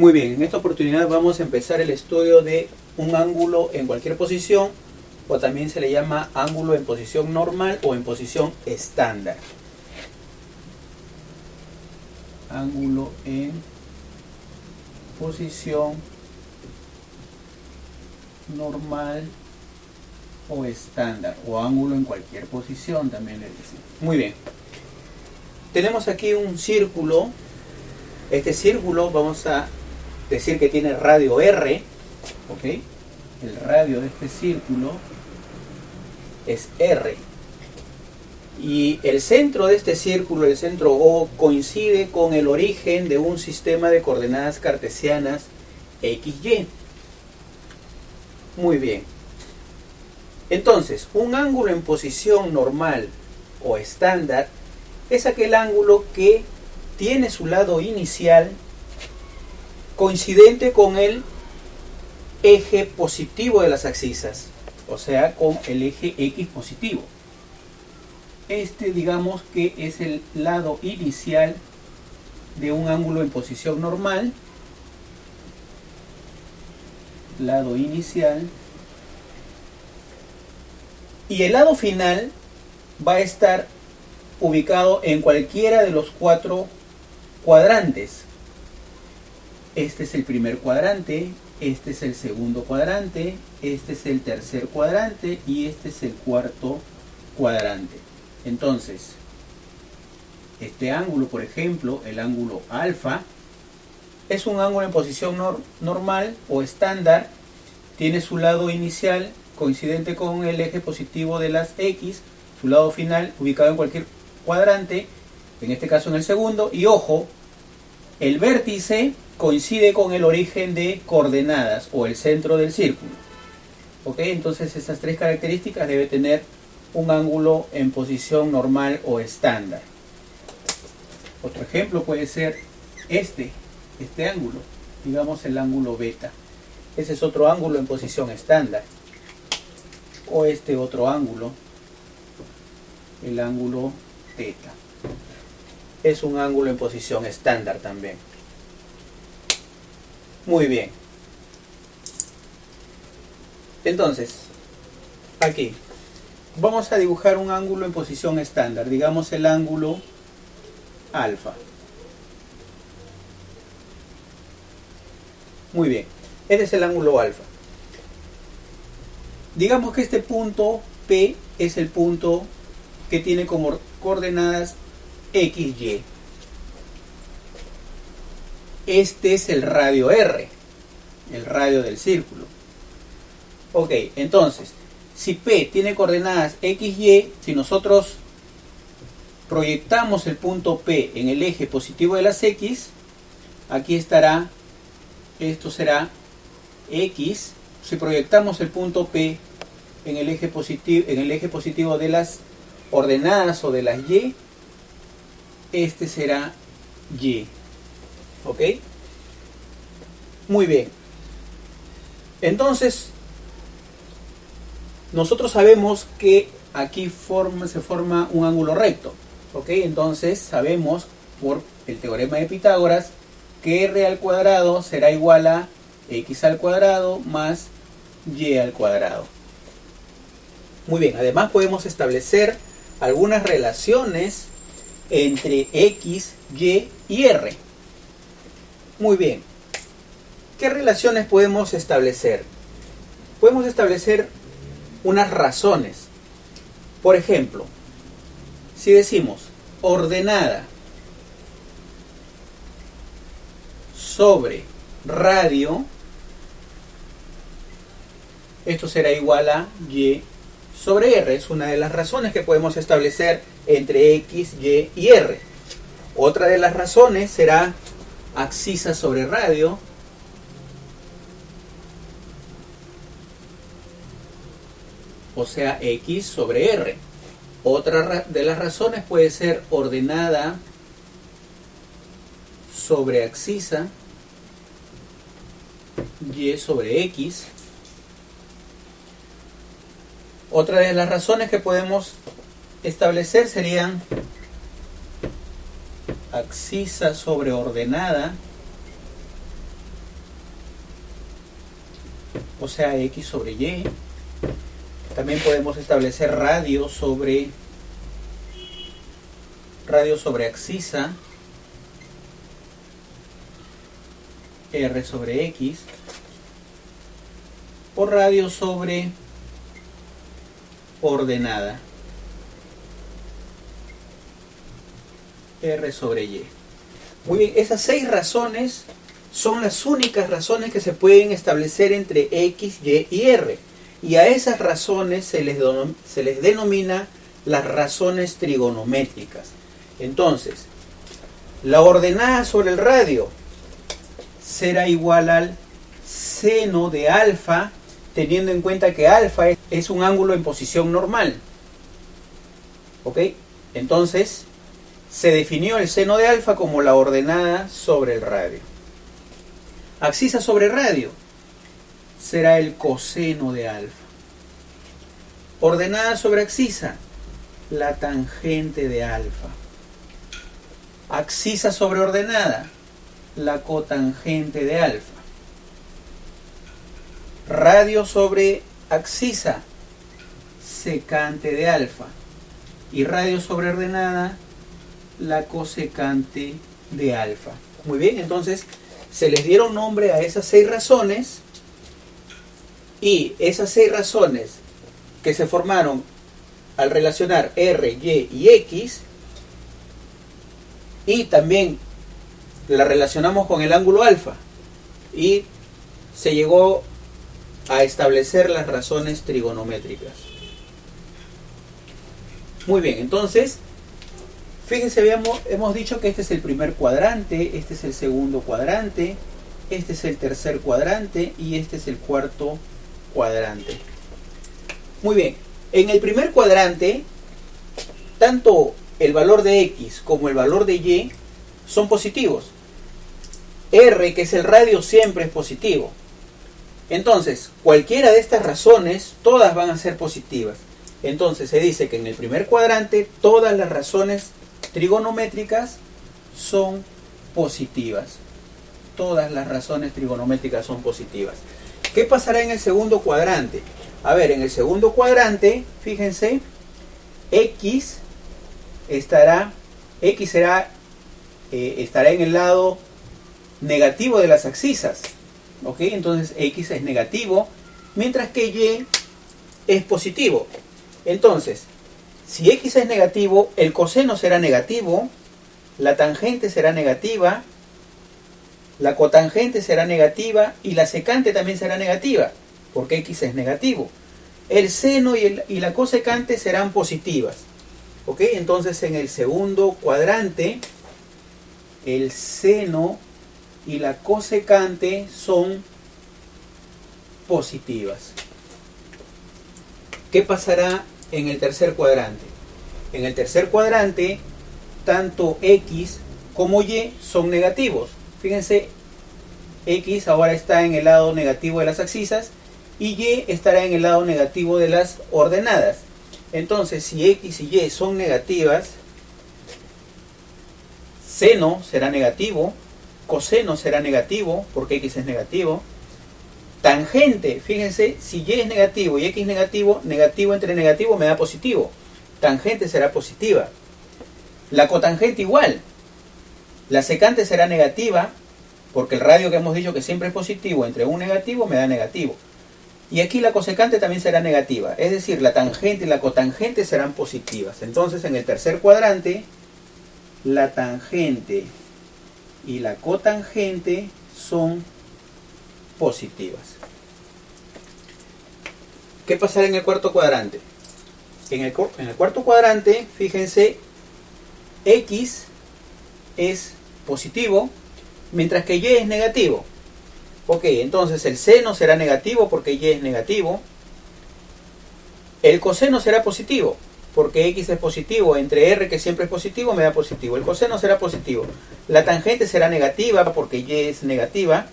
Muy bien, en esta oportunidad vamos a empezar el estudio de un ángulo en cualquier posición, o también se le llama ángulo en posición normal o en posición estándar. Ángulo en posición normal o estándar, o ángulo en cualquier posición también le decimos. Muy bien, tenemos aquí un círculo. Este círculo vamos a decir que tiene radio R, ¿ok? El radio de este círculo es R. Y el centro de este círculo, el centro O, coincide con el origen de un sistema de coordenadas cartesianas XY. Muy bien. Entonces, un ángulo en posición normal o estándar es aquel ángulo que tiene su lado inicial coincidente con el eje positivo de las abscisas, o sea, con el eje X positivo. Este, digamos que es el lado inicial de un ángulo en posición normal. Lado inicial. Y el lado final va a estar ubicado en cualquiera de los 4 cuadrantes. Este es el primer cuadrante, este es el segundo cuadrante, este es el tercer cuadrante y este es el cuarto cuadrante. Entonces, este ángulo, por ejemplo, el ángulo alfa, es un ángulo en posición normal o estándar. Tiene su lado inicial coincidente con el eje positivo de las X, su lado final ubicado en cualquier cuadrante, en este caso en el segundo, y ojo, el vértice coincide con el origen de coordenadas o el centro del círculo. ¿Ok? Entonces estas 3 características debe tener un ángulo en posición normal o estándar. Otro ejemplo puede ser este ángulo, digamos el ángulo beta. Ese es otro ángulo en posición estándar. O este otro ángulo, el ángulo teta. Es un ángulo en posición estándar también. Muy bien. Entonces, aquí vamos a dibujar un ángulo en posición estándar. Digamos el ángulo alfa. Muy bien. Este es el ángulo alfa. Digamos que este punto P es el punto que tiene como coordenadas XY. Este es el radio R, el radio del círculo. Ok, entonces, si P tiene coordenadas XY, si nosotros proyectamos el punto P en el eje positivo de las X, aquí estará, esto será X. Si proyectamos el punto P en el eje positivo de las ordenadas o de las Y, este será Y. ¿Ok? Muy bien. Entonces, nosotros sabemos que aquí se forma un ángulo recto. ¿Ok? Entonces, sabemos por el teorema de Pitágoras que R al cuadrado será igual a X al cuadrado más Y al cuadrado. Muy bien. Además, podemos establecer algunas relaciones entre X, Y y R. Muy bien. ¿Qué relaciones podemos establecer? Podemos establecer unas razones. Por ejemplo, si decimos ordenada sobre radio, esto será igual a Y sobre R. Es una de las razones que podemos establecer entre X, Y y R. Otra de las razones será abscisa sobre radio. O sea, X sobre R. Otra de las razones puede ser ordenada sobre abscisa, Y sobre X. Otra de las razones que podemos establecer serían abscisa sobre ordenada, o sea X sobre Y. También podemos establecer radio sobre abscisa, R sobre X, o radio sobre ordenada, R sobre Y. Muy bien, esas 6 razones son las únicas razones que se pueden establecer entre X, Y y R. Y a esas razones se les denomina las razones trigonométricas. Entonces, la ordenada sobre el radio será igual al seno de alfa, teniendo en cuenta que alfa es un ángulo en posición normal. ¿Ok? Entonces, se definió el seno de alfa como la ordenada sobre el radio. Abscisa sobre radio será el coseno de alfa. Ordenada sobre abscisa, la tangente de alfa. Abscisa sobre ordenada, la cotangente de alfa. Radio sobre abscisa, secante de alfa. Y radio sobre ordenada, la cosecante de alfa. Muy bien, entonces se les dieron nombre a esas 6 razones, y esas 6 razones que se formaron al relacionar R, Y y X, y también la relacionamos con el ángulo alfa, y se llegó a establecer las razones trigonométricas. Muy bien, entonces fíjense, hemos dicho que este es el primer cuadrante, este es el segundo cuadrante, este es el tercer cuadrante y este es el cuarto cuadrante. Muy bien, en el primer cuadrante, tanto el valor de X como el valor de Y son positivos. R, que es el radio, siempre es positivo. Entonces, cualquiera de estas razones, todas van a ser positivas. Entonces se dice que en el primer cuadrante todas las razones trigonométricas son positivas. Todas las razones trigonométricas son positivas. ¿Qué pasará en el segundo cuadrante? A ver, en el segundo cuadrante, fíjense, X estará en el lado negativo de las abscisas. ¿Ok? Entonces X es negativo, mientras que Y es positivo. Entonces, si X es negativo, el coseno será negativo, la tangente será negativa, la cotangente será negativa y la secante también será negativa, porque X es negativo. El seno y la cosecante serán positivas. ¿Ok? Entonces en el segundo cuadrante, el seno y la cosecante son positivas. ¿Qué pasará en el tercer cuadrante? En el tercer cuadrante, tanto X como Y son negativos. Fíjense, X ahora está en el lado negativo de las abscisas y Y estará en el lado negativo de las ordenadas. Entonces, si X y Y son negativas, seno será negativo, coseno será negativo, porque X es negativo. Tangente, fíjense, si Y es negativo y X negativo, negativo entre negativo me da positivo. Tangente será positiva. La cotangente igual. La secante será negativa, porque el radio que hemos dicho que siempre es positivo, entre un negativo me da negativo. Y aquí la cosecante también será negativa. Es decir, la tangente y la cotangente serán positivas. Entonces, en el tercer cuadrante, la tangente y la cotangente son positivas. ¿Qué pasará en el cuarto cuadrante? En el cuarto cuadrante, fíjense, X es positivo, mientras que Y es negativo. Ok, entonces el seno será negativo porque Y es negativo. El coseno será positivo porque X es positivo. Entre R, que siempre es positivo, me da positivo. El coseno será positivo. La tangente será negativa porque Y es negativa.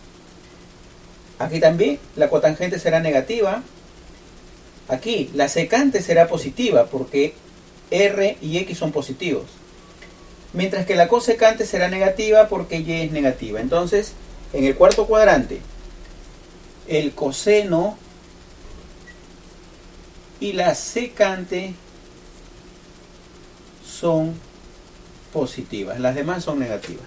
Aquí también la cotangente será negativa. Aquí la secante será positiva porque R y X son positivos. Mientras que la cosecante será negativa porque Y es negativa. Entonces, en el cuarto cuadrante, el coseno y la secante son positivas, las demás son negativas.